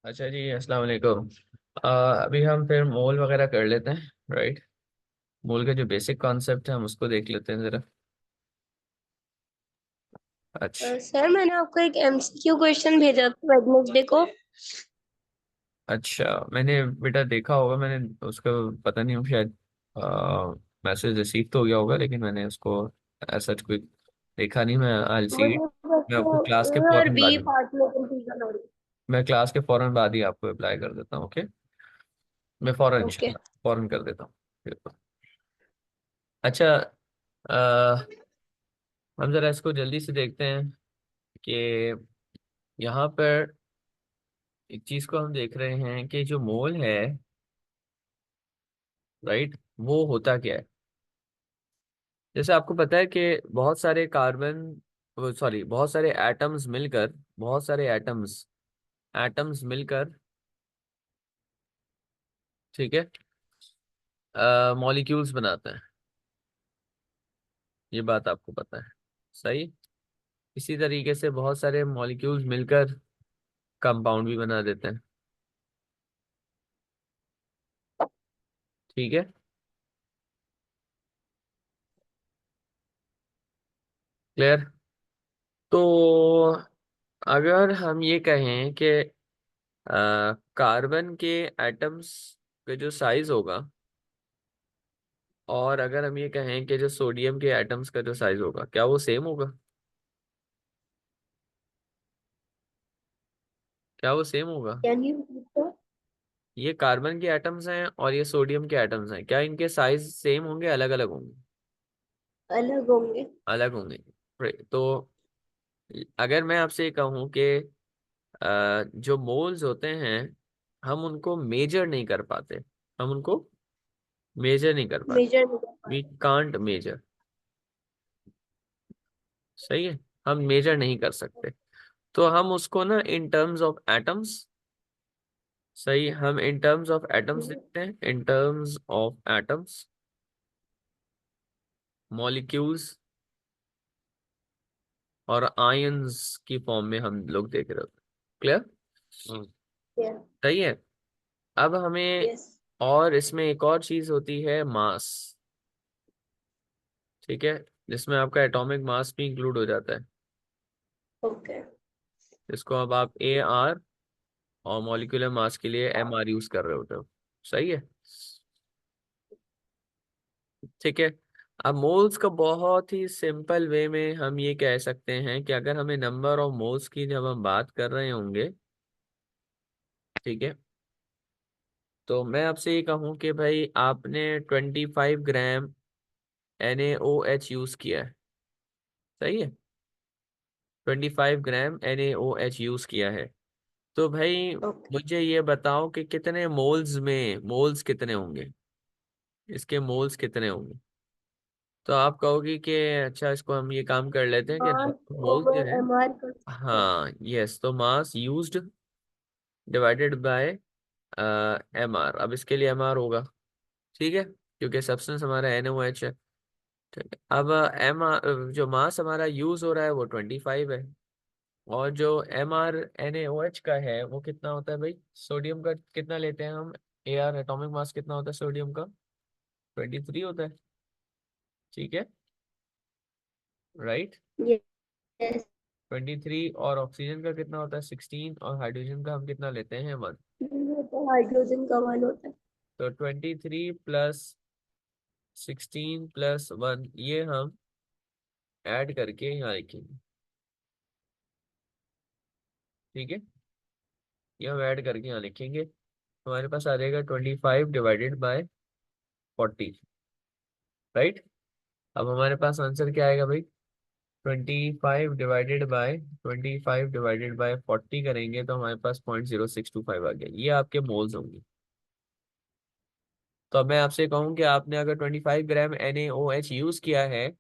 अच्छा जी, अस्सलाम वालेकुम। अभी हम फिर मोल वगैरह कर लेते हैं, राइट। मोल के जो बेसिक कॉन्सेप्ट है हम उसको देख लेते हैं ज़रा। अच्छा। सर मैंने आपको एक एमसीक्यू क्वेश्चन भेजा था वेडनेसडे को। अच्छा, मैंने बेटा देखा होगा, मैंने उसका पता नहीं, शायद मैसेज रिसीव तो हो गया होगा, लेकिन मैंने उसको ऐसा कोई देखा नहीं। मैं आई सी। मुझे बस मैं आपको क्लास के ए और फौरन बी बाद ही पार्ट में कंफ्यूजन हो रही मैं क्लास के फौरन बाद ही आपको अप्लाई कर देता हूँ, ओके। मैं फौरन है। ओके। इंशाल्लाह फौरन कर देता हूँ। बिल्कुल। अच्छा। अ, हम जरा इसको जल्दी से देखते हैं कि यहाँ पर एक चीज को हम देख रहे हैं कि जो मोल है, राइट, वो होता क्या है। जैसे आपको पता है कि बहुत सारे कार्बन, सॉरी, बहुत सारे एटम्स मिलकर, बहुत सारे एटम्स एटम्स मिलकर, ठीक है, मॉलिक्यूल्स बनाते हैं। ये बात आपको पता है, सही। इसी तरीके से बहुत सारे मॉलिक्यूल्स मिलकर कंपाउंड भी बना देते हैं, ठीक है। क्लियर। तो अगर हम ये कहें कि कार्बन के एटम्स का जो साइज होगा, और अगर हम ये कहें कि जो सोडियम के एटम्स का जो साइज होगा, क्या वो सेम होगा? क्या वो सेम होगा? Can you repeat? ये कार्बन के एटम्स हैं और ये सोडियम के एटम्स हैं, क्या इनके साइज सेम होंगे, अलग अलग होंगे? अलग होंगे। अलग होंगे। तो अगर मैं आपसे ये कहूँ कि जो मोल्स होते हैं, हम उनको मेजर नहीं कर पाते। हम उनको मेजर नहीं कर पाते। मेजर नहीं कर वी पाए। Can't measure. सही है। हम मेजर नहीं कर सकते। तो हम उसको ना इन टर्म्स ऑफ एटम्स, सही, हम इन टर्म्स ऑफ एटम्स लिखते हैं, in terms of atoms, molecules और आयंस की फॉर्म में हम लोग देख रहे होते हैं। क्लियर। सही है। अब हमें, यस। और इसमें एक और चीज होती है, मास, ठीक है, जिसमें आपका एटॉमिक मास भी इंक्लूड हो जाता है, ओके। जिसको अब आप ए आर, और मॉलिक्यूलर मास के लिए एम आर यूज कर रहे होते हो। सही है। ठीक है। अब मोल्स का बहुत ही सिंपल वे में हम ये कह सकते हैं कि अगर हमें नंबर ऑफ मोल्स की जब हम बात कर रहे होंगे, ठीक है, तो मैं आपसे ये कहूँ कि भाई आपने 25 ग्राम NaOH यूज किया है, सही है, 25 ग्राम NaOH यूज किया है। तो भाई ओके। मुझे ये बताओ कि कितने मोल्स में, मोल्स कितने होंगे, इसके मोल्स कितने होंगे। तो आप कहोगे कि अच्छा, इसको हम ये काम कर लेते हैं कि मास मोल्स जो ओवर है, एमआर कर सकते हैं। हाँ यस, तो mass used divided by M R. अब इसके लिए एम आर होगा, ठीक है, क्योंकि सब्सटेंस हमारा NaOH है। ठीक है। अब एम आर, जो मास हमारा यूज हो रहा है वो 25 है, और जो एम आर NaOH का है वो कितना होता है भाई? सोडियम का कितना लेते हैं हम? AR, एटॉमिक मास कितना होता है सोडियम का? 23 होता है, ठीक है, राइट। यस। 23, और ऑक्सीजन का कितना होता है? 16, और हाइड्रोजन का हम कितना लेते हैं? 1। तो हाइड्रोजन का वन होता है। तो 23 + 16 + 1, ये हम ऐड करके यहाँ लिखेंगे, ठीक है। ये हम ऐड करके यहाँ लिखेंगे, हमारे पास आ जाएगा 25 ÷ 40, राइट। अब हमारे पास आंसर क्या आएगा भाई? 25 डिवाइडेड बाय 40 करेंगे तो हमारे पास 0.0625 आ गया। ये आपके मोल्स होंगे। तो अब मैं आपसे कहूँ कि आपने अगर 25 ग्राम NaOH यूज किया है,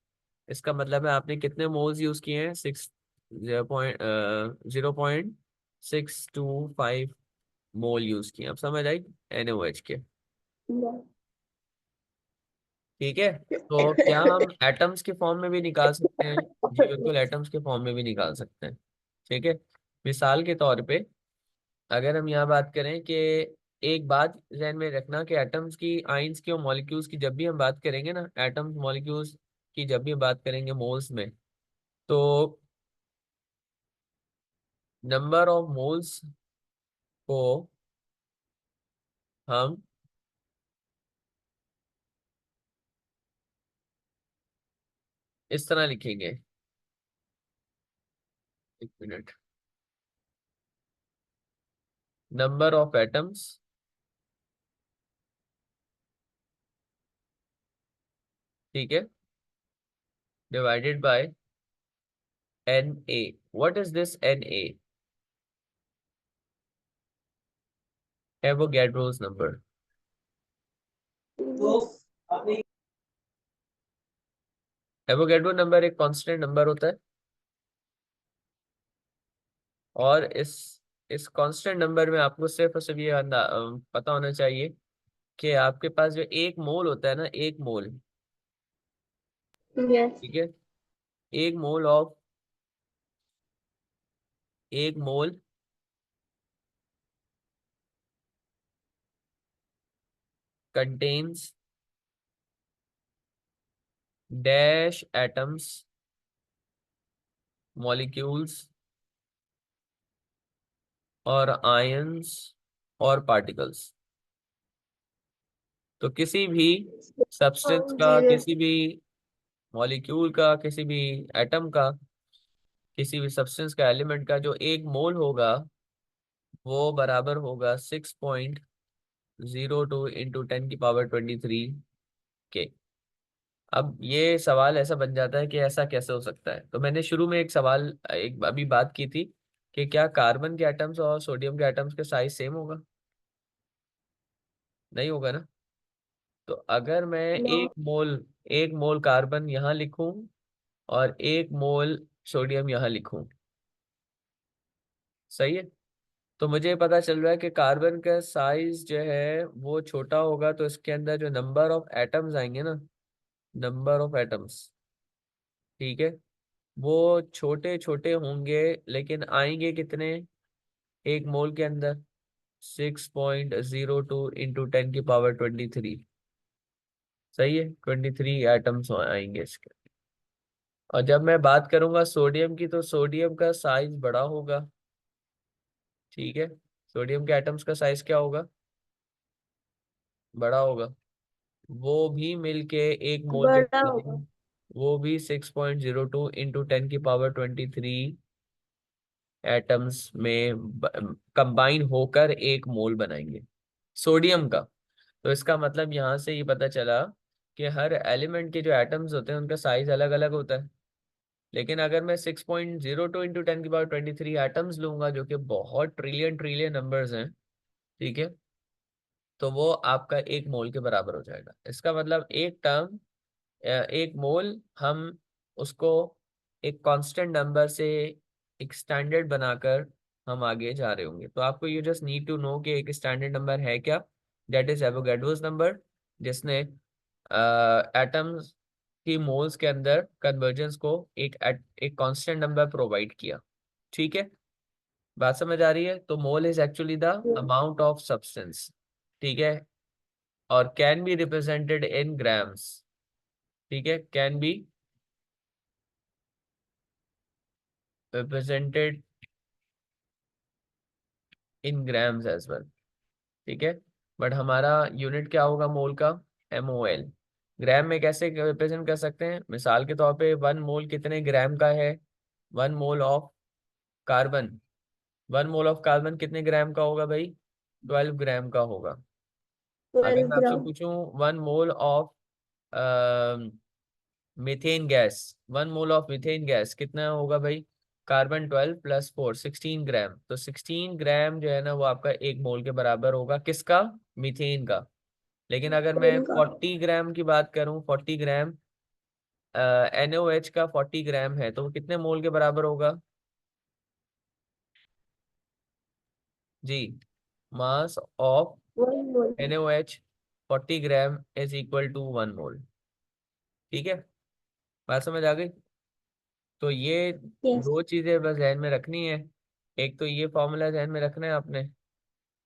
इसका मतलब है आपने कितने मोल्स यूज किए हैं? 0.625 मोल यूज किए। अब समझ आई NaOH के? ठीक है। तो क्या हम एटम्स के फॉर्म में भी निकाल सकते हैं? जी बिल्कुल, एटम्स के फॉर्म में भी निकाल सकते हैं, ठीक है। मिसाल के तौर पे अगर हम यहाँ बात करें कि एक बात ध्यान में रखना कि एटम्स की, आइंस की और मॉलिक्यूल्स की जब भी हम बात करेंगे ना, एटम्स मॉलिक्यूल्स की जब भी हम बात करेंगे मोल्स में, तो नंबर ऑफ मोल्स को हम इस तरह लिखेंगे। एक मिनट। नंबर ऑफ एटम्स ठीक है, divided by Na। What is this Na? Avogadro's number. Yes. Avogadro number एक कांस्टेंट नंबर होता है, और इस कांस्टेंट नंबर में आपको सिर्फ और सिर्फ ये पता होना चाहिए कि आपके पास जो एक मोल होता है ना, एक मोल, Yes. ठीक है, एक मोल ऑफ, एक मोल कंटेन्स डैश एटम्स, मॉलिक्यूल्स और आयंस और पार्टिकल्स। तो किसी भी सब्सटेंस का, Zero. किसी भी मॉलिक्यूल का, किसी भी एटम का, किसी भी सब्सटेंस का, एलिमेंट का जो एक मोल होगा, वो बराबर होगा 6.02 इंटू 10⁻23 के। अब ये सवाल ऐसा बन जाता है कि ऐसा कैसे हो सकता है। तो मैंने शुरू में एक सवाल, एक अभी बात की थी कि क्या कार्बन के एटम्स और सोडियम के एटम्स के साइज सेम होगा? नहीं होगा ना। तो अगर मैं No. एक मोल कार्बन यहाँ लिखूं और एक मोल सोडियम यहाँ लिखूं, सही है, तो मुझे पता चल रहा है कि कार्बन का साइज जो है वो छोटा होगा, तो इसके अंदर जो नंबर ऑफ एटम्स आएंगे ना, नंबर ऑफ एटम्स, ठीक है, वो छोटे छोटे होंगे, लेकिन आएंगे कितने एक मोल के अंदर? 6.02 इंटू 10⁻23। सही है, 23 एटम्स आएंगे इसके। और जब मैं बात करूंगा सोडियम की, तो सोडियम का साइज बड़ा होगा, ठीक है, सोडियम के एटम्स का साइज क्या होगा? बड़ा होगा। वो भी मिलके एक मोल के बड़ा कितने? होगा। वो भी 6.02 इंटू 10⁻23 एटम्स में कंबाइन होकर एक मोल बनाएंगे सोडियम का। तो इसका मतलब यहाँ से ये पता चला कि हर एलिमेंट के जो एटम्स होते हैं उनका साइज अलग अलग होता है। लेकिन अगर मैं 6.02 इंटू 10⁻23 एटम्स लूंगा, जो कि बहुत ट्रिलियन ट्रिलियन नंबर्स हैं, ठीक है, तो वो आपका एक मोल के बराबर हो जाएगा। इसका मतलब एक टर्म, एक मोल, हम उसको एक कांस्टेंट नंबर से एक स्टैंडर्ड बनाकर हम आगे जा रहे होंगे। तो आपको you just need to know कि एक स्टैंडर्ड नंबर है क्या। दैट इज एवोगैड्रोस नंबर, जिसने एटम्स की मोल्स के अंदर कन्वर्जेंस को एक कांस्टेंट नंबर प्रोवाइड किया। ठीक है, बात समझ आ रही है? तो mole is actually the amount of substance, ठीक है, और can be represented in grams, ठीक है, can be represented in grams as well, ठीक है। बट हमारा यूनिट क्या होगा मोल का? MOL। ग्राम में कैसे रिप्रेजेंट कर सकते हैं? मिसाल के तौर पे 1 मोल कितने ग्राम का है? 1 mole of carbon, 1 mole of carbon कितने ग्राम का होगा भाई? 12 ग्राम का होगा। अगर 12 मैं आपसे ग्राम। पूछूं 1 mole of methane gas, 1 mole of methane gas कितना होगा भाई? कार्बन 12 प्लस 4, 16 ग्राम। तो 16 ग्राम जो है ना, वो आपका एक मोल के बराबर होगा, किसका? मीथेन का। लेकिन अगर मैं इनका 40 ग्राम की बात करूं, 40 ग्राम, NaOH का 40 ग्राम है, तो वो कितने मोल के बराबर होगा? जी, mass of 1 mole. NaOH 40 gram is equal to 1 mole. ठीक है, बात समझ आ गई? तो ये यस। दो चीजें बस ध्यान में रखनी है एक तो ये फॉर्मूला ध्यान में रखना है आपने,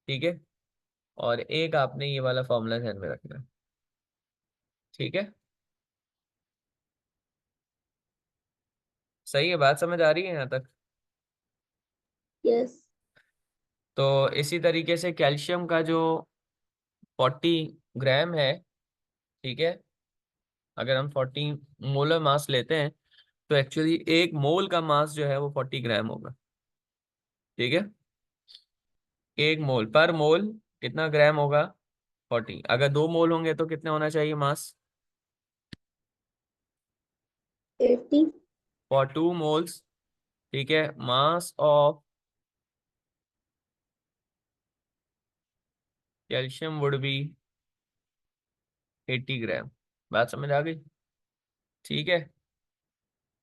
ठीक है, और एक आपने ये वाला फॉर्मूला ध्यान में रखना है, ठीक है। सही है, बात समझ आ रही है यहाँ तक? यस। तो इसी तरीके से कैल्शियम का जो 40 ग्राम है, ठीक है, अगर हम 40 मोलर मास लेते हैं तो एक्चुअली एक मोल का मास जो है वो 40 ग्राम होगा, ठीक है। एक मोल पर मोल कितना ग्राम होगा? 40। अगर 2 मोल होंगे तो कितने होना चाहिए मास? 80। फॉर 2 मोल्स, ठीक है, mass of calcium would be 80 ग्राम। बात समझ आ गई? ठीक है,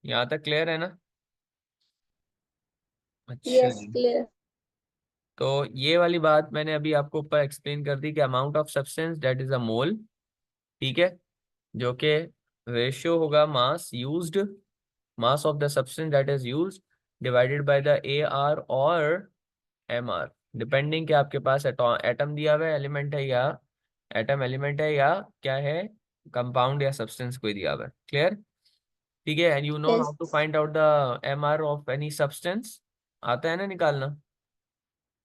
यहाँ तक क्लियर है ना? अच्छा यस, जी। क्लियर। तो ये वाली बात मैंने अभी आपको ऊपर एक्सप्लेन कर दी कि amount of substance that is a mole, ठीक है, जो कि रेशियो होगा mass used, mass of the substance that is used divided by the A R और एम आर, डिपेंडिंग कि आपके पास एटम दिया हुआ है, एलिमेंट है, या एटम एलिमेंट है, या क्या है, कंपाउंड या सब्सटेंस कोई दिया हुआ है। क्लियर? ठीक है। And you know yes. How to find out the M R of any substance? आता है ना निकालना?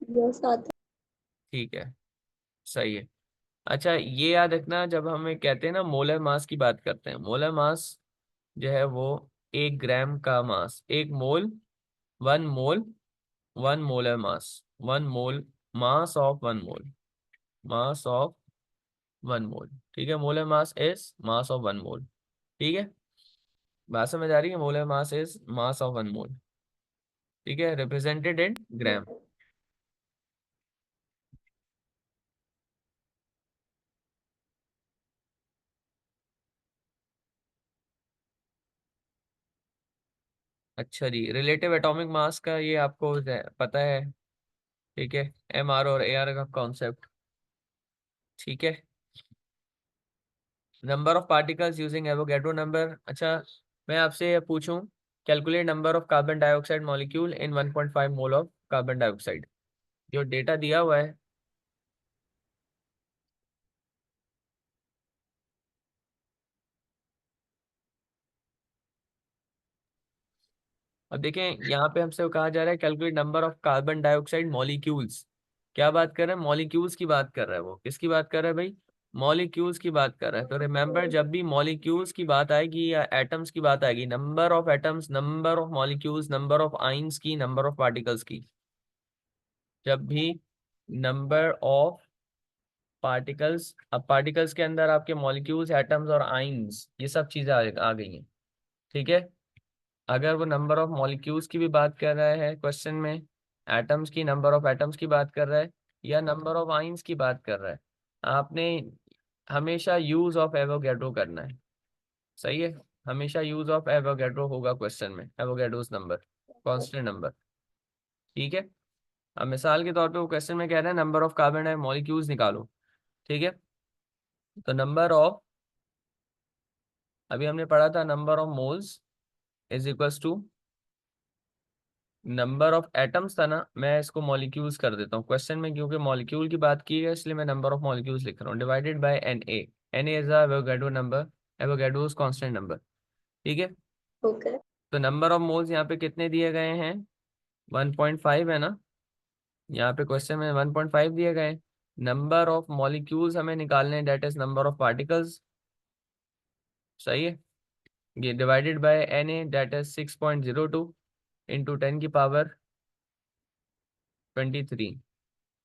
यस, आता ठीक है, सही है। अच्छा, ये याद रखना, जब हमें कहते हैं ना मोलर मास की बात करते हैं, मोलर मास जो है वो 1 ग्राम का मास, 1 मोल, 1 मोल, 1 molar mass, 1 mole, mass of 1 mole, mass of 1 mole, ठीक है। Molar mass is mass of 1 mole, ठीक है। बात समझ आ रही है? Molar mass is mass of 1 mole, ठीक है, रिप्रेजेंटेड इन ग्राम। है। अच्छा जी, रिलेटिव एटॉमिक मास का ये आपको पता है, ठीक है, एम आर और ए आर का कॉन्सेप्ट, ठीक है। Number of particles using Avogadro number. अच्छा, मैं आपसे ये पूछूं, calculate number of carbon dioxide molecule in 1.5 mole of carbon dioxide. जो डेटा दिया हुआ है, अब देखें यहाँ पे हमसे कहा जा रहा है calculate number of carbon dioxide molecules. क्या बात कर रहे हैं? मॉलिक्यूल्स की बात कर रहा है। वो किसकी बात कर रहा है भाई? मॉलिक्यूल्स की बात कर रहा है। तो रिमेंबर, जब भी मॉलिक्यूल्स की बात आएगी या एटम्स की बात आएगी, number of atoms, number of molecules, number of ions की, नंबर ऑफ पार्टिकल्स की, जब भी नंबर ऑफ पार्टिकल्स, अब पार्टिकल्स के अंदर आपके मॉलिक्यूल्स, एटम्स और आइंस, ये सब चीजें आ गई हैं, ठीक है। अगर वो नंबर ऑफ मॉलिक्यूल्स की भी बात कर रहा है क्वेश्चन में, एटम्स की, नंबर ऑफ एटम्स की बात कर रहा है, या नंबर ऑफ आइंस की बात कर रहा है, आपने हमेशा यूज ऑफ एवोगैड्रो करना है। सही है, हमेशा यूज ऑफ एवोगैड्रो होगा क्वेश्चन में, एवोगैड्रोस नंबर, कांस्टेंट नंबर, ठीक है। अब मिसाल के तौर पे वो क्वेश्चन में कह रहे हैं नंबर ऑफ कार्बन मॉलिक्यूल्स निकालो, ठीक है। तो नंबर ऑफ, अभी हमने पढ़ा था number of moles is equals to number of atoms था ना, मैं इसको मॉलिक्यूल्स कर देता हूँ क्वेश्चन में, क्योंकि मॉलिक्यूल की बात की है इसलिए मैं नंबर ऑफ मॉलिक्यूल्स लिख रहा हूँ, divided by N A. N A is Avogadro number, Avogadro's constant number, ठीक है। ओके। तो नंबर ऑफ मोल्स यहाँ पे कितने दिए गए हैं? 1.5 है ना, यहाँ पे क्वेश्चन में 1.5 दिए गए हैं। नंबर ऑफ मॉलिक्यूल्स हमें निकालने हैं, that is number of particles, सही है। ये divided by N A, that is 6.02 into 10 की पावर 23।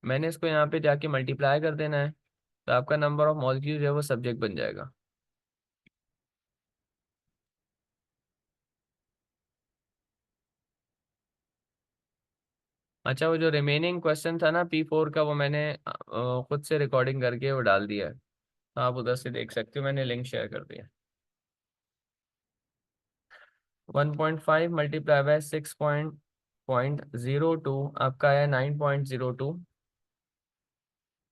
मैंने इसको यहाँ पे जाके मल्टीप्लाई कर देना है, तो आपका नंबर ऑफ मॉलिक्यूल जो है वो सब्जेक्ट बन जाएगा। अच्छा, वो जो रिमेनिंग क्वेश्चन था ना P4 का, वो मैंने खुद से रिकॉर्डिंग करके वो डाल दिया है, तो आप उधर से देख सकते हो, मैंने लिंक शेयर कर दिया। 1.5 मल्टीप्लाई बाय 6.02 आपका आया 9.02,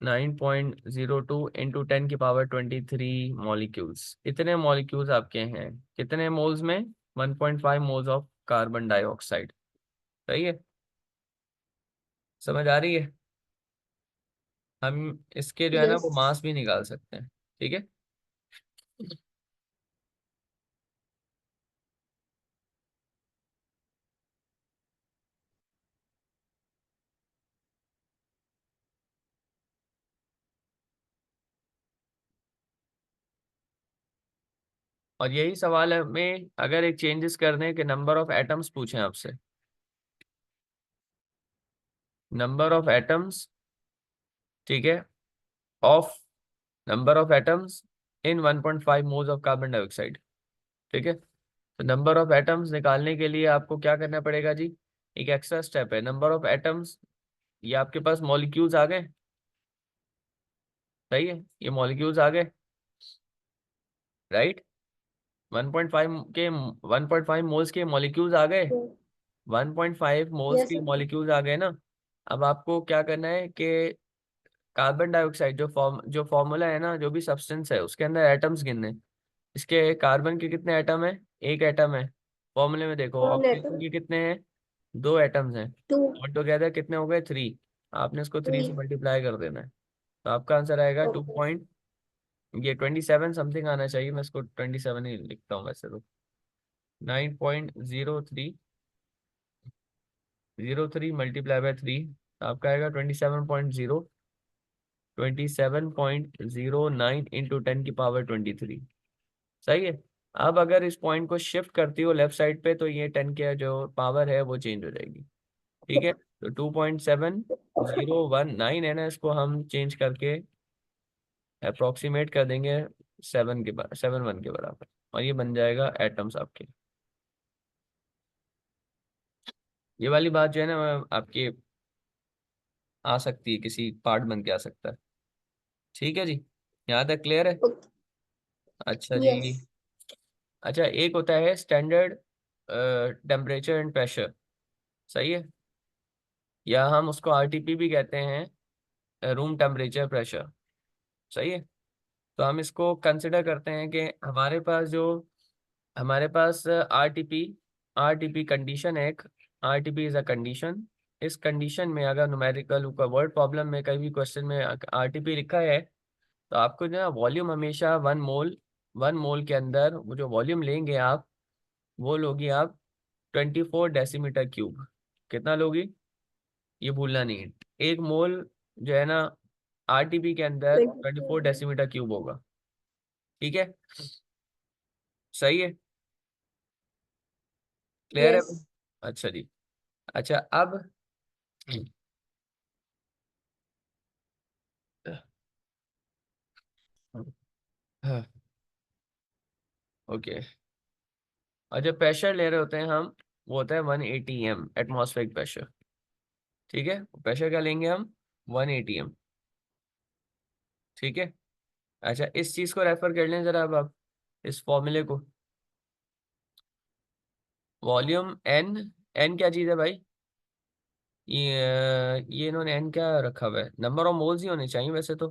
9.02 इंटू 10 की पावर 23 मॉलिक्यूल्स। इतने मॉलिक्यूल्स आपके हैं कितने मोल्स में? 1.5 मोल्स ऑफ कार्बन डाइऑक्साइड, सही है। समझ आ रही है? हम इसके जो है ना यस। वो मास भी निकाल सकते हैं। ठीक है। और यही सवाल है में अगर एक चेंजेस कर दें कि नंबर ऑफ एटम्स पूछें आपसे, नंबर ऑफ एटम्स, ठीक है, of number of atoms in 1.5 moles of carbon dioxide. ठीक है। तो नंबर ऑफ एटम्स निकालने के लिए आपको क्या करना पड़ेगा जी? एक एक्स्ट्रा स्टेप है, नंबर ऑफ एटम्स। ये आपके पास मॉलिक्यूल्स आ गए, सही है, ये मॉलिक्यूल्स आ गए, राइट। 1.5 के 1.5 मोल्स के मॉलिक्यूल्स आ गए, 1.5 मोल्स यस। के मॉलिक्यूल्स आ गए ना। अब आपको क्या करना है कि कार्बन डाइऑक्साइड जो फॉर्मूला है ना, जो भी सब्सटेंस है उसके अंदर एटम्स गिनने। इसके कार्बन के कितने एटम है? एक एटम है। फॉर्मूले में देखो, वन ऑक्सीजन एटम। के कितने हैं? दो एटम्स हैं। टू। और टुगेदर कितने हो गए? थ्री। आपने इसको थ्री थ्री। से मल्टीप्लाई कर देना है। तो आपका आंसर आएगा टू ओके। पॉइंट, ये 27 समथिंग आना चाहिए, मैं इसको 27 ही लिखता हूँ वैसे तो। 9.03 मल्टीप्लाई बाय थ्री, आपका आएगा 27.09 इंटू 10 की पावर 23। सही है। अब अगर इस पॉइंट को शिफ्ट करती हो लेफ्ट साइड पे तो ये 10 के जो पावर है वो चेंज हो जाएगी। ठीक है। तो 2.7019 है ना, इसको हम चेंज करके अप्रोक्सीमेट कर देंगे 7 के बराबर, और ये बन जाएगा एटम्स आपके। ये वाली बात जो है ना आपके आ सकती है, किसी पार्ट बन के आ सकता है। ठीक है जी, यहाँ तक क्लियर है? ओके। अच्छा यस। जी। अच्छा, एक होता है स्टैंडर्ड टेम्परेचर एंड प्रेशर, सही है, या हम उसको आरटीपी भी कहते हैं, रूम टेम्परेचर प्रेशर, सही है। तो हम इसको कंसिडर करते हैं कि हमारे पास आरटीपी आरटीपी कंडीशन है एक। RTP is a condition. इस कंडीशन में अगर न्यूमेरिकल का वर्ड प्रॉब्लम में कहीं भी क्वेश्चन में आरटीपी लिखा है, तो आपको जो है वॉल्यूम हमेशा 1 मोल के अंदर वो जो वॉल्यूम लेंगे आप, वो लोगी आप 24 डेसीमीटर क्यूब। कितना लोगी? ये भूलना नहीं है। 1 मोल जो है ना आरटीपी के अंदर 24 डेसीमीटर क्यूब होगा। ठीक है, सही है, क्लियर है? यस। अच्छा जी। अच्छा अब हाँ, ओके। और जब प्रेशर ले रहे होते हैं हम, वो होता है 180 m एटमॉस्फेरिक प्रेशर। ठीक है, प्रेशर क्या लेंगे हम? 180 m। ठीक है। अच्छा, इस चीज को रेफर कर लें जरा अब आप, इस फॉर्मूले को। वॉल्यूम एन, एन क्या चीज है भाई? ये इन्होंने एन क्या रखा हुआ है? नंबर ऑफ मोल्स ही होने चाहिए वैसे तो।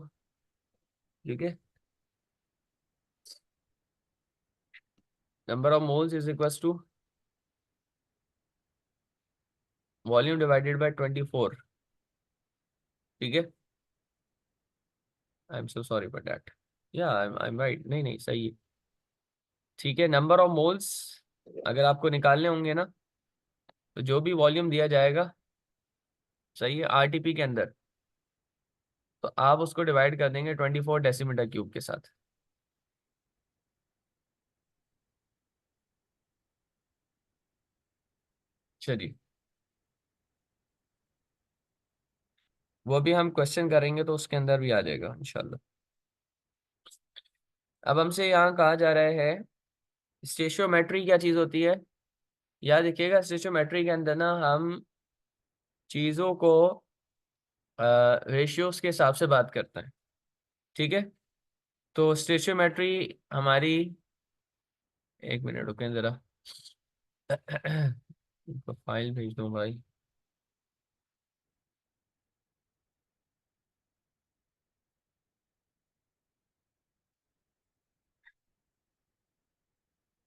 ठीक है, number of moles is equal to volume divided by 24। ठीक है, I am so sorry for that. या आई एम राइट, नहीं नहीं सही है। ठीक है, नंबर ऑफ मोल्स अगर आपको निकालने होंगे ना, तो जो भी वॉल्यूम दिया जाएगा, सही है, आरटीपी के अंदर, तो आप उसको डिवाइड कर देंगे 24 डेसीमीटर क्यूब के साथ। चलिए, वो भी हम क्वेश्चन करेंगे तो उसके अंदर भी आ जाएगा इंशाल्लाह। अब हमसे यहाँ कहा जा रहा है स्टेशियोमेट्री क्या चीज़ होती है। याद रखिएगा, स्टेशियोमेट्री के अंदर ना हम चीज़ों को रेशियोज के हिसाब से बात करते हैं। ठीक है। तो स्टेशियोमेट्री हमारी, एक मिनट रुकें जरा, फाइल भेज दूँ भाई।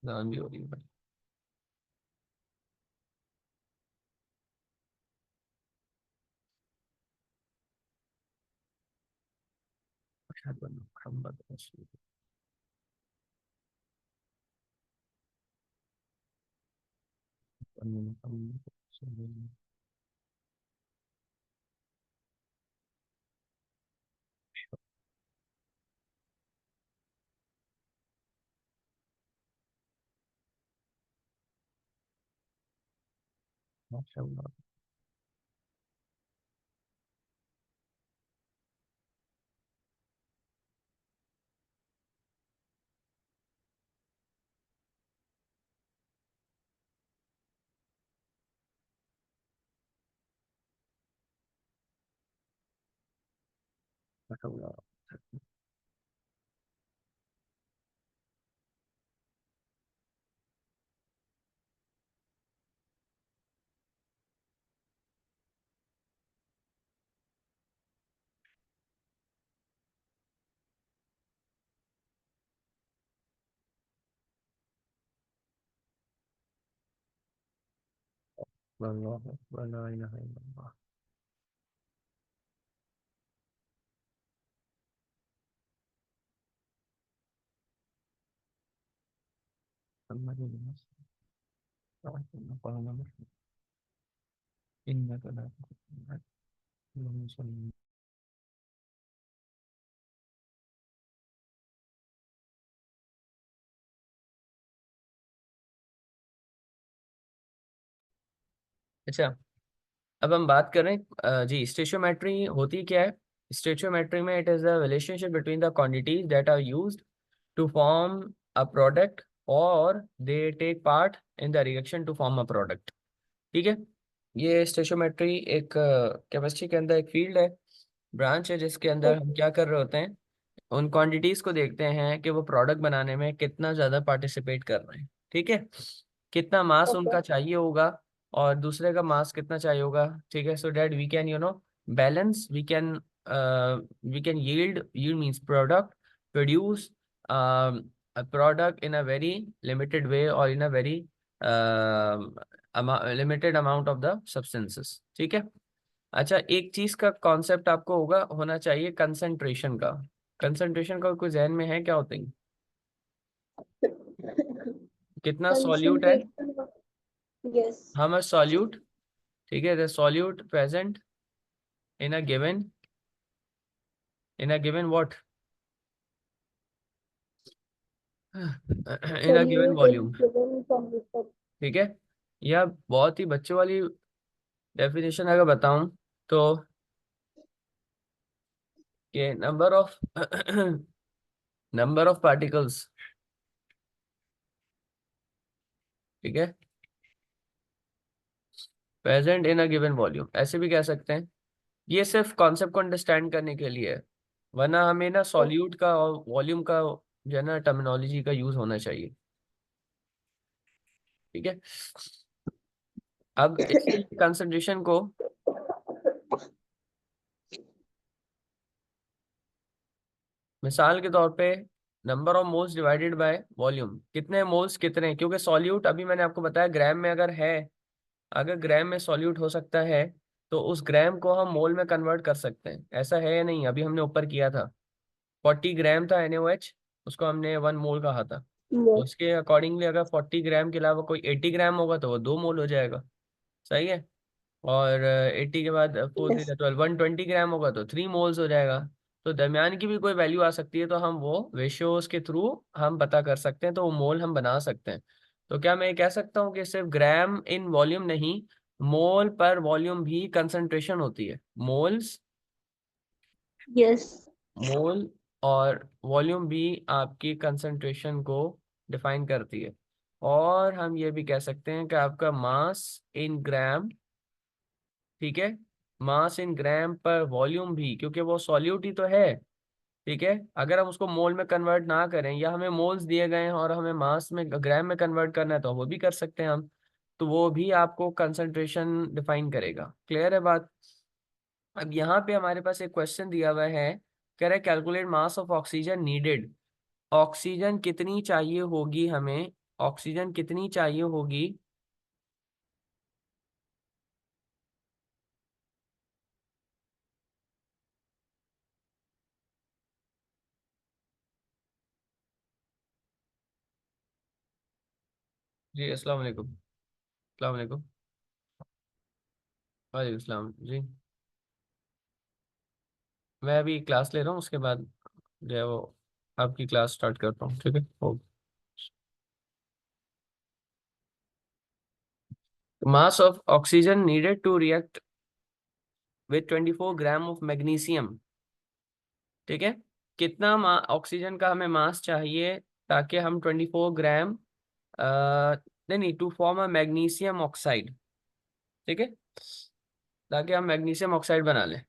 ध्यान भी हो रही है भाई। मोहम्मद रसूल। मोहम्मद रसूल। माशाअल्लाह। माशाअल्लाह। अल्लाह अकबर, ला इलाहा इल्लल्लाह। मोहम्मद रसूल। इन्नका ला तुहिब्बुल। अच्छा, अब हम बात करें जी स्टेशियोमेट्री होती क्या है। स्टेशियोमेट्री में it is the relationship between the quantities that are used to form a product और they take part in the reaction to form a product. ठीक है। ये स्टेशियोमेट्री एक केमिस्ट्री के अंदर एक फील्ड है, ब्रांच है, जिसके अंदर हम क्या कर रहे होते हैं, उन क्वांटिटीज को देखते हैं कि वो प्रोडक्ट बनाने में कितना ज़्यादा पार्टिसिपेट कर रहे हैं। ठीक है। कितना मास ओके। उनका चाहिए होगा और दूसरे का मास कितना चाहिए होगा। ठीक है। So that we can balance, we can yield means product, produce a product in a very limited way or in a very limited amount of the substances। ठीक है। अच्छा, एक चीज का कॉन्सेप्ट आपको होना चाहिए, कंसंट्रेशन का। कंसंट्रेशन का कोई जहन में है क्या होता है? कितना सॉल्यूट है, concentration. Yes. how much solute। ठीक है, the solute present in a given, in a given what, in a given solute is volume। Given solute. ठीक है। या बहुत ही बच्चों वाली डेफिनेशन अगर बताऊं तो कि number of number of particles, ठीक है, present in a given volume, ऐसे भी कह सकते हैं। ये सिर्फ कॉन्सेप्ट को अंडरस्टैंड करने के लिए है, वरना हमें ना सॉल्यूट का और वॉल्यूम का जो है ना टर्मिनोलॉजी का यूज होना चाहिए। ठीक है। अब इसके लिए कंसंट्रेशन को, मिसाल के तौर पे, number of moles divided by volume, कितने मोल्स कितने, क्योंकि सॉल्यूट अभी मैंने आपको बताया ग्राम में अगर है, अगर ग्राम में सॉल्यूट हो सकता है तो उस ग्राम को हम मोल में कन्वर्ट कर सकते हैं। ऐसा है या नहीं, अभी हमने ऊपर किया था 40 ग्राम था NaOH, उसको हमने 1 मोल कहा था। तो यस। उसके अकॉर्डिंगली अगर 40 ग्राम के अलावा कोई 80 ग्राम होगा तो वो 2 मोल हो जाएगा। सही है। और 80 के बाद 4 3 12, 120 ग्राम होगा तो 3 मोल्स हो जाएगा। तो दरमियान की भी कोई वैल्यू आ सकती है, तो हम वो रेशियोज के थ्रू हम पता कर सकते हैं, तो वो मोल हम बना सकते हैं। तो क्या मैं ये कह सकता हूँ कि सिर्फ ग्राम इन वॉल्यूम नहीं, मोल पर वॉल्यूम भी कंसंट्रेशन होती है। Moles, yes. मोल और वॉल्यूम भी आपकी कंसंट्रेशन को डिफाइन करती है। और हम ये भी कह सकते हैं कि आपका मास इन ग्राम, ठीक है, मास इन ग्राम पर वॉल्यूम भी, क्योंकि वो सॉल्यूट ही तो है। ठीक है। अगर हम उसको मोल में कन्वर्ट ना करें, या हमें मोल्स दिए गए हैं और हमें मास में, ग्राम में कन्वर्ट करना है, तो वो भी कर सकते हैं हम। तो वो भी आपको कंसंट्रेशन डिफाइन करेगा। क्लियर है बात। अब यहाँ पे हमारे पास एक क्वेश्चन दिया हुआ है, कह रहा है calculate mass of oxygen needed. Oxygen कितनी चाहिए होगी हमें, ऑक्सीजन कितनी चाहिए होगी जी अस्सलाम वालेकुम। अस्सलाम वालेकुम। वालेकुम सलाम जी। मैं अभी क्लास ले रहा हूँ, उसके बाद जो है वो आपकी क्लास स्टार्ट करता हूँ, ठीक है? Okay. Mass of oxygen needed to react with 24 gram of magnesium, ठीक है? कितना ऑक्सीजन का हमें मास चाहिए ताकि हम 24 ग्राम, नहीं नहीं, to form a magnesium oxide, ठीक है, ताकि हम मैग्नीशियम ऑक्साइड बना लें।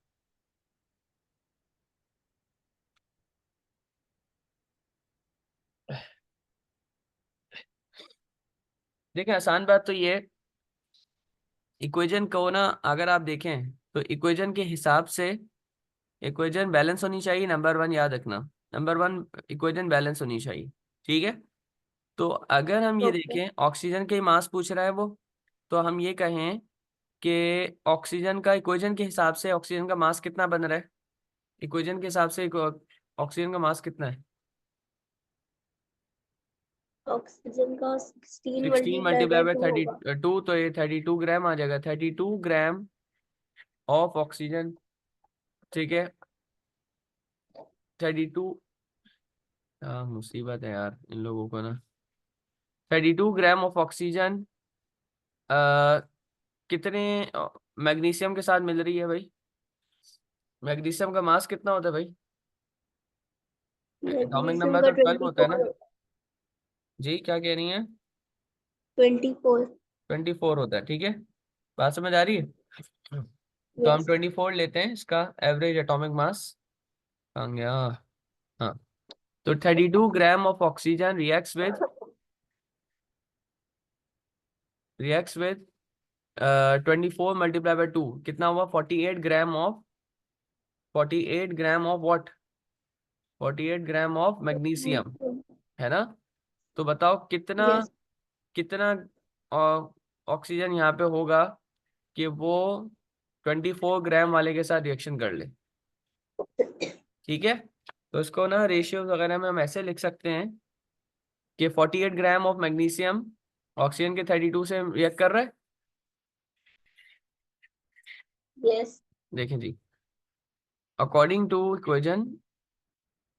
देखिए आसान बात तो ये, इक्वेशन को ना अगर आप देखें तो इक्वेशन के हिसाब से इक्वेशन बैलेंस होनी चाहिए, नंबर वन याद रखना। नंबर वन, इक्वेशन बैलेंस होनी चाहिए, ठीक है? तो अगर हम ये ओके। देखें ऑक्सीजन के मास पूछ रहा है वो, तो हम ये कहें कि ऑक्सीजन का इक्वेशन के हिसाब से ऑक्सीजन का मास कितना बन रहा है। इक्वेशन के हिसाब से ऑक्सीजन का मास कितना है? ऑक्सीजन का 16 16 मल्टीप्लाई मल्टीप्लाई बाय बाय 2 होगा। 32, तो ये 32 ग्राम आ जाएगा, 32 ग्राम ऑफ ऑक्सीजन, ठीक है? 32। हाँ मुसीबत है यार इन लोगों को ना। 32 ग्राम ऑफ ऑक्सीजन कितने मैग्नीशियम के साथ मिल रही है भाई? मैग्नीशियम का मास कितना होता है भाई? एटॉमिक मैग्नीशियम नंबर का तो 12 होता है ना? 24। जी क्या कह रही हैं? 24। 24 होता है, ठीक है। बात समझ आ रही है? तो हम यस। 24 लेते हैं इसका एवरेज एटॉमिक मास। कहाँ गया? हाँ। तो 32 ग्राम of oxygen reacts with 24 multiply by 2, कितना हुआ? 48 gram of, 48 gram of what? 48 gram of magnesium, है ना? तो बताओ कितना, यस। कितना ऑक्सीजन यहाँ पे होगा कि वो 24 ग्राम वाले के साथ रिएक्शन कर ले, ठीक है? तो इसको ना रेशियो वगैरह में हम ऐसे लिख सकते हैं कि 48 ग्राम ऑफ मैग्नीशियम ऑक्सीजन के 32 से रिएक्ट कर रहा है। यस। देखें जी, according to equation,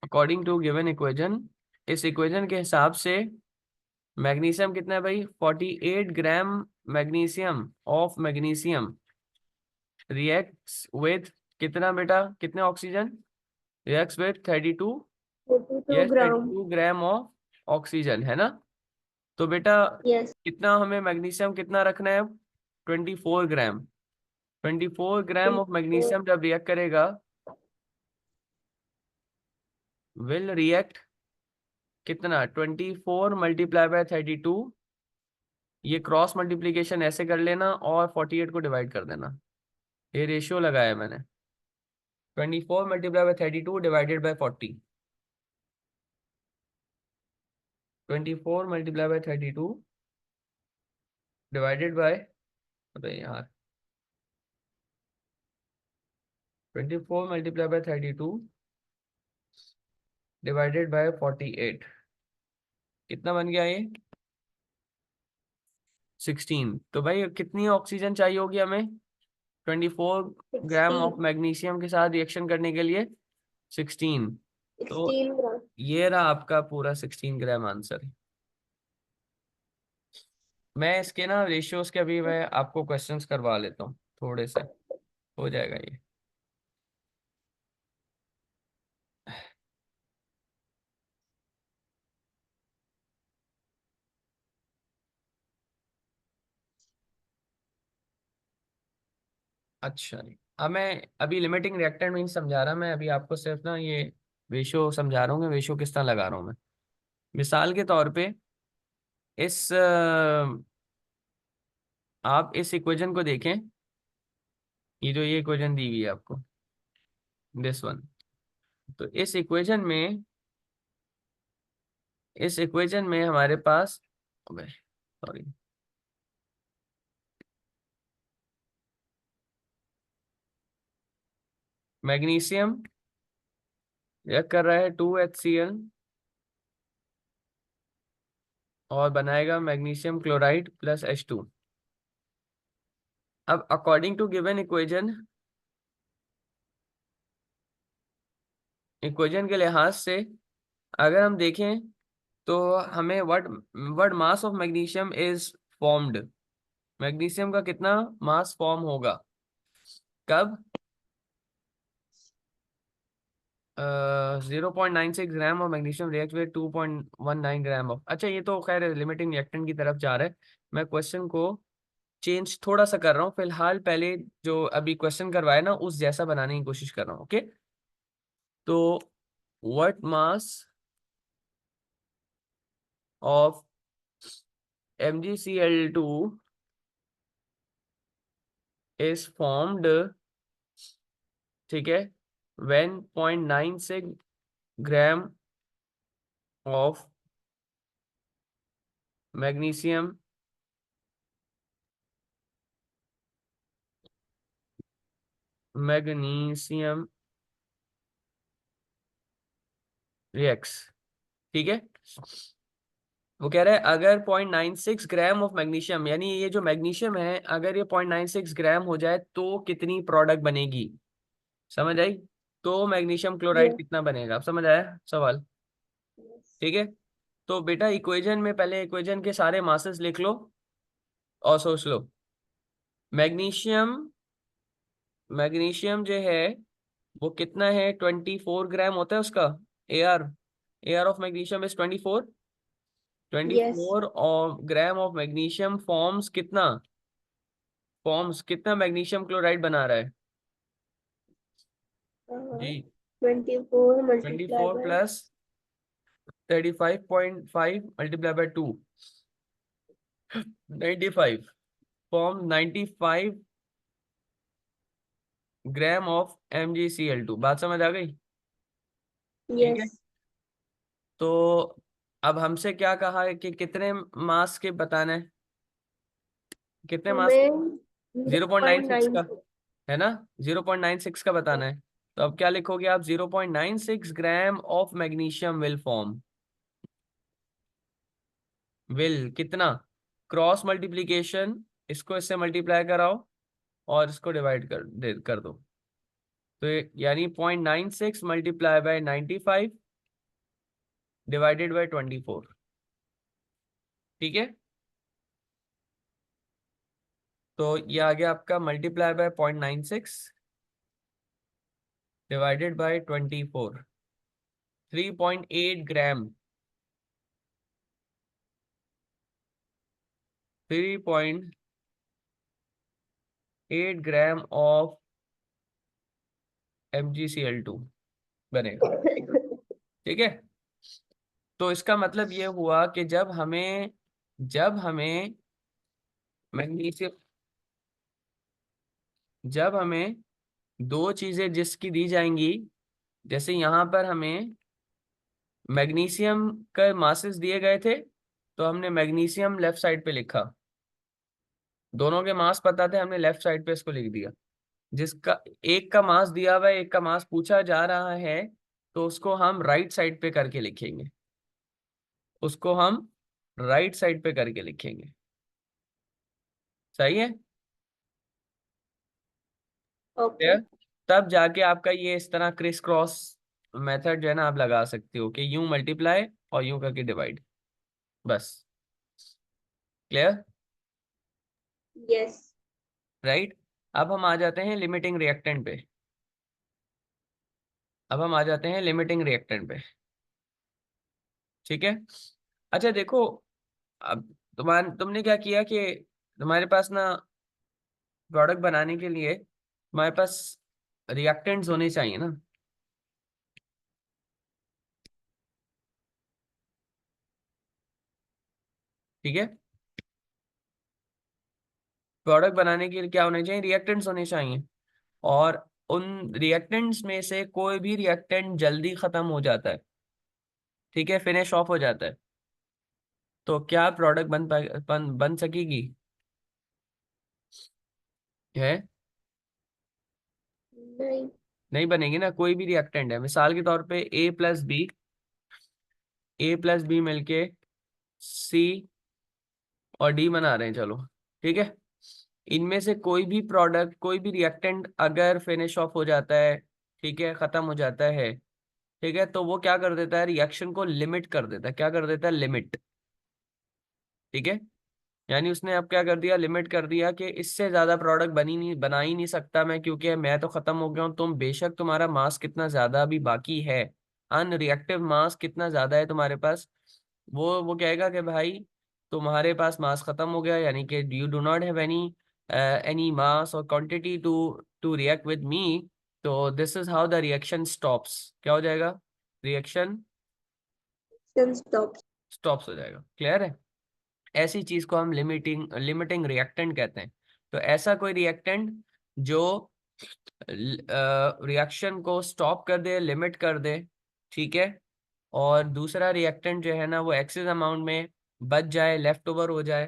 according to given equation, इस इक्वेशन के हिसाब से मैग्नीशियम कितना है भाई? 48 gram magnesium of magnesium reacts with कितना बेटा, कितने oxygen? Reacts with 32, 42 yes, thirty gram. Two gram of oxygen, है ना? तो बेटा यस। कितना हमें मैग्नीशियम कितना रखना है? 24 ग्राम। 24 ग्राम ऑफ 24। मैग्नीशियम जब रिएक्ट करेगा, विल रिएक्ट कितना? 24 मल्टीप्लाई बाय 32, ये क्रॉस मल्टीप्लीकेशन ऐसे कर लेना और 48 को डिवाइड कर देना, ये रेशियो लगाया मैंने। 24 multiply by 32 divided by 40। 24 multiply by 32 divided by, अबे यार, 24 मल्टीप्लाई बाय 32 डिवाइडेड बाय 48, कितना बन गया ये? 16। तो भाई कितनी ऑक्सीजन चाहिए होगी हमें 24 ग्राम 16। ऑफ मैग्नीशियम के साथ रिएक्शन करने के लिए? 16। तो 16 ग्राम। ये रहा आपका पूरा 16 ग्राम आंसर। मैं इसके ना रेशियोज के अभी मैं आपको क्वेश्चंस करवा लेता हूँ थोड़े से, हो जाएगा ये। अच्छा जी, अब मैं अभी लिमिटिंग रिएक्टेंट मीन समझा रहा, मैं अभी आपको सिर्फ ना ये रेशियो समझा रहा हूँ, रेशियो किस तरह लगा रहा हूँ मैं। मिसाल के तौर पे इस आप इस इक्वेशन को देखें, ये जो ये इक्वेशन दी हुई है आपको, दिस वन। तो इस इक्वेशन में हमारे पास, सॉरी, मैग्नीशियम रिएक्ट कर रहा है 2HCl और बनाएगा मैग्नीशियम क्लोराइड प्लस H2। अब according to given equation, equation के लिहाज से अगर हम देखें तो हमें what mass of magnesium is formed, magnesium का कितना मास फॉर्म होगा कब, 0.96 gram of magnesium react with 2.19 gram of, अच्छा ये तो खैर लिमिटिंग रिएक्टेंट की तरफ जा रहा है। मैं क्वेश्चन को चेंज थोड़ा सा कर रहा हूँ फिलहाल, पहले जो अभी क्वेश्चन करवाया ना उस जैसा बनाने की कोशिश कर रहा हूँ। ओके, तो what mass of MgCl2 is formed, ठीक है, when 0.96 gram of magnesium magnesium reacts, ठीक है। वो कह रहा है अगर 0.96 ग्राम ऑफ मैग्नीशियम, यानी ये जो मैग्नीशियम है अगर ये 0.96 ग्राम हो जाए तो कितनी प्रोडक्ट बनेगी, समझ आई। तो मैग्नीशियम क्लोराइड Yes. कितना बनेगा, अब समझ आया सवाल, ठीक है। तो बेटा इक्वेशन में पहले इक्वेशन के सारे मासेस लिख लो और सोच लो। मैग्नीशियम, मैग्नीशियम जो है वो कितना है, 24 ग्राम होता है उसका AR, AR of magnesium is 24, twenty Yes. Four gram of magnesium forms कितना, फॉर्म्स कितना मैग्नीशियम क्लोराइड बना रहा है Uh, जी, 24 twenty multiplied four by plus 35.5 multiply by 2, 95, form 95 gram of MgCl2, बात समझ आ गई, ठीक है। yes. तो अब हमसे क्या कहा है कि कितने मास के बताना है, कितने मास, हमें 0.96 का 0.96. है ना, 0.96 का बताना है। तो अब क्या लिखोगे आप, 0.96 gram of magnesium will form, will कितना, क्रॉस मल्टीप्लीकेशन, इसको इससे मल्टीप्लाई कराओ और इसको डिवाइड कर दो। तो यानी 0.96 मल्टीप्लाई बाय 95 डिवाइडेड बाय 24, ठीक है। तो ये आ गया आपका multiply by 0.96 divided by 24, 3.8 gram, 3.8 gram of MgCl2 बनेगा, ठीक है। तो इसका मतलब ये हुआ कि जब हमें मैग्नीशियम, जब हमें दो चीजें जिसकी दी जाएंगी, जैसे यहाँ पर हमें मैग्नीशियम का मासेस दिए गए थे तो हमने मैग्नीशियम लेफ्ट साइड पे लिखा, दोनों के मास पता थे हमने लेफ्ट साइड पे इसको लिख दिया। जिसका एक का मास दिया हुआ है एक का मास पूछा जा रहा है तो उसको हम राइट साइड पे करके लिखेंगे, उसको हम राइट साइड पे करके लिखेंगे, सही है। Okay. क्लियर, तब जाके आपका ये इस तरह क्रिस क्रॉस मेथड जो है ना आप लगा सकते हो कि यूं मल्टीप्लाई और यूं करके डिवाइड, बस। Clear, Yes. राइट। अब हम आ जाते हैं लिमिटिंग रिएक्टेंट पे, अब हम आ जाते हैं लिमिटिंग रिएक्टेंट पे, ठीक है। अच्छा देखो, अब तुमने क्या किया कि तुम्हारे पास ना प्रोडक्ट बनाने के लिए तुम्हारे पास रिएक्टेंट्स होने चाहिए ना, ठीक है। प्रोडक्ट बनाने के लिए क्या होने चाहिए, रिएक्टेंट्स होने चाहिए। और उन रिएक्टेंट्स में से कोई भी रिएक्टेंट जल्दी खत्म हो जाता है, ठीक है, फिनिश ऑफ हो जाता है, तो क्या प्रोडक्ट बन सकेगी, है, नहीं. नहीं बनेगी ना। कोई भी रिएक्टेंट है, मिसाल के तौर पे A plus B, A plus B मिलके सी और डी बना रहे हैं, चलो ठीक है। इनमें से कोई भी प्रोडक्ट, कोई भी रिएक्टेंट अगर फिनिश ऑफ हो जाता है, ठीक है, खत्म हो जाता है, ठीक है, तो वो क्या कर देता है, रिएक्शन को लिमिट कर देता है। क्या कर देता है, लिमिट। ठीक है, यानी उसने अब क्या कर दिया, लिमिट कर दिया कि इससे ज्यादा प्रोडक्ट बना ही नहीं सकता मैं, क्योंकि मैं तो खत्म हो गया हूँ। तुम बेशक तुम्हारा मास कितना ज्यादा अभी बाकी है, अनरिएक्टिव मास कितना ज्यादा है तुम्हारे पास, वो कहेगा कि भाई तुम्हारे पास मास खत्म हो गया, यानी कि you do not have any mass और quantity to to react with me. तो this is how the reaction stops. क्या हो जाएगा, रिएक्शन स्टॉप। स्टॉप्स हो जाएगा। क्लियर है? ऐसी चीज को हम लिमिटिंग लिमिटिंग रिएक्टेंट कहते हैं। तो ऐसा कोई रिएक्टेंट जो रिएक्शन को स्टॉप कर दे, लिमिट कर दे, ठीक है, और दूसरा रिएक्टेंट जो है ना वो एक्सेस अमाउंट में बच जाए, लेफ्ट ओवर हो जाए,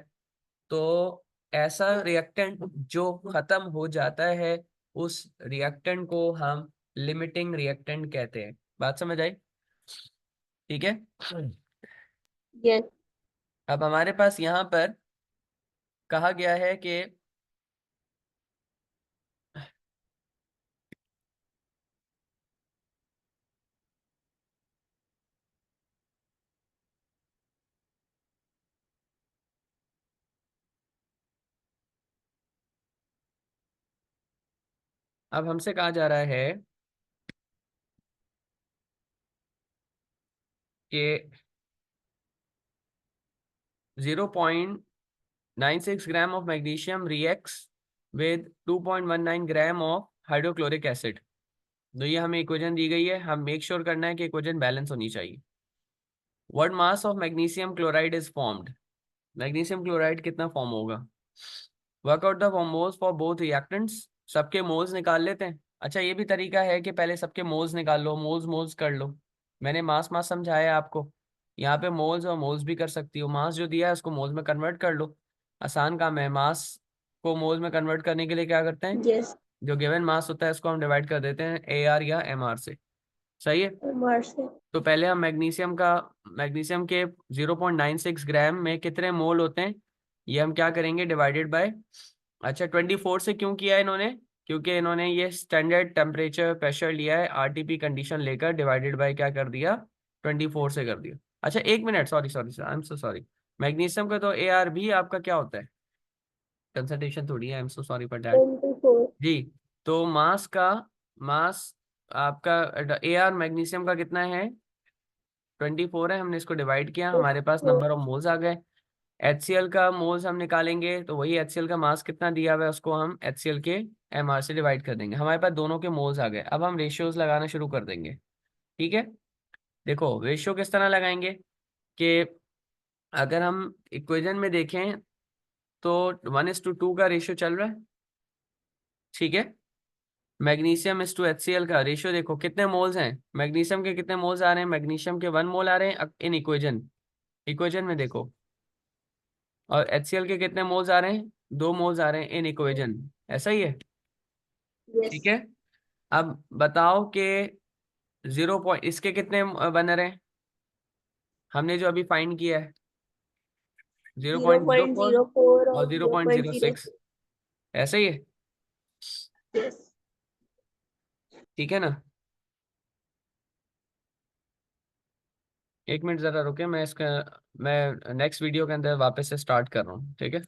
तो ऐसा रिएक्टेंट जो खत्म हो जाता है, उस रिएक्टेंट को हम लिमिटिंग रिएक्टेंट कहते हैं। बात समझ आई? ठीक है। यस। अब हमारे पास यहाँ पर कहा गया है कि अब हमसे कहा जा रहा है कि 0.96 gram of magnesium reacts with 2.19 gram of hydrochloric acid. तो ये हमें इक्वेशन दी गई है, हम मेक श्योर करना है कि इक्वेशन बैलेंस होनी चाहिए। What mass of magnesium chloride is formed. Magnesium chloride कितना फॉर्म होगा। Workout the moles for both reactants. सबके मोल्स निकाल लेते हैं। अच्छा, ये भी तरीका है कि पहले सबके मोल्स निकाल लो, मोल्स मोल्स कर लो। मैंने मास मास समझाया है आपको, यहाँ पे मोल्स और मोल्स भी कर सकती हो। मास जो दिया है उसको मोल्स में कन्वर्ट कर लो, आसान काम है। मास को मोल्स में कन्वर्ट करने के लिए क्या करते हैं, यस। जो गिवन मास होता है उसको हम डिवाइड कर देते हैं AR या MR से। सही है। मार से। तो पहले हम मैग्नीशियम के 0.96 ग्राम में कितने मोल होते हैं, ये हम क्या करेंगे, डिवाइडेड बाय, अच्छा 24 से क्यों किया है इन्होंने, क्योंकि इन्होंने ये स्टैंडर्ड टेम्परेचर प्रेशर लिया है, RTP कंडीशन लेकर डिवाइडेड बाय क्या कर दिया, 24 से कर दिया। अच्छा एक minute, sorry sorry I am so sorry, magnesium का तो AR भी आपका क्या होता है, कंसंट्रेशन थोड़ी है, I am so sorry for that. 24। जी, तो मास आपका AR मैग्नीशियम का कितना है, 24 है। हमने इसको डिवाइड किया, हमारे पास नंबर ऑफ मोल्स आ गए। HCl का मोल्स हम निकालेंगे, तो वही HCl का मास कितना दिया हुआ है उसको हम HCl के MR से डिवाइड कर देंगे। हमारे पास दोनों के मोल्स आ गए। अब हम रेशियोज लगाना शुरू कर देंगे। ठीक है, देखो रेशियो किस तरह लगाएंगे कि अगर हम इक्वेशन में देखें तो 1:2 का रेशियो चल रहा है। ठीक है, मैग्नीशियम इस टू HCl का रेशियो देखो कितने मोल्स हैं, मैग्नीशियम के कितने मोल्स आ रहे हैं, मैग्नीशियम के 1 मोल आ रहे हैं इन इक्वेशन, इक्वेशन में देखो, और HCl के कितने मोल्स आ रहे हैं, 2 मोल्स आ रहे हैं इन इक्वेशन। ऐसा ही है। यस। ठीक है, अब बताओ कि 0 पॉइंट इसके कितने बन रहे हैं, हमने जो अभी फाइंड किया है, zero zero point zero point four zero four और और zero zero point point zero zero six ऐसा ही है। यस। ठीक है ना, एक मिनट जरा रुके, मैं नेक्स्ट वीडियो के अंदर वापस से स्टार्ट कर रहा हूँ, ठीक है।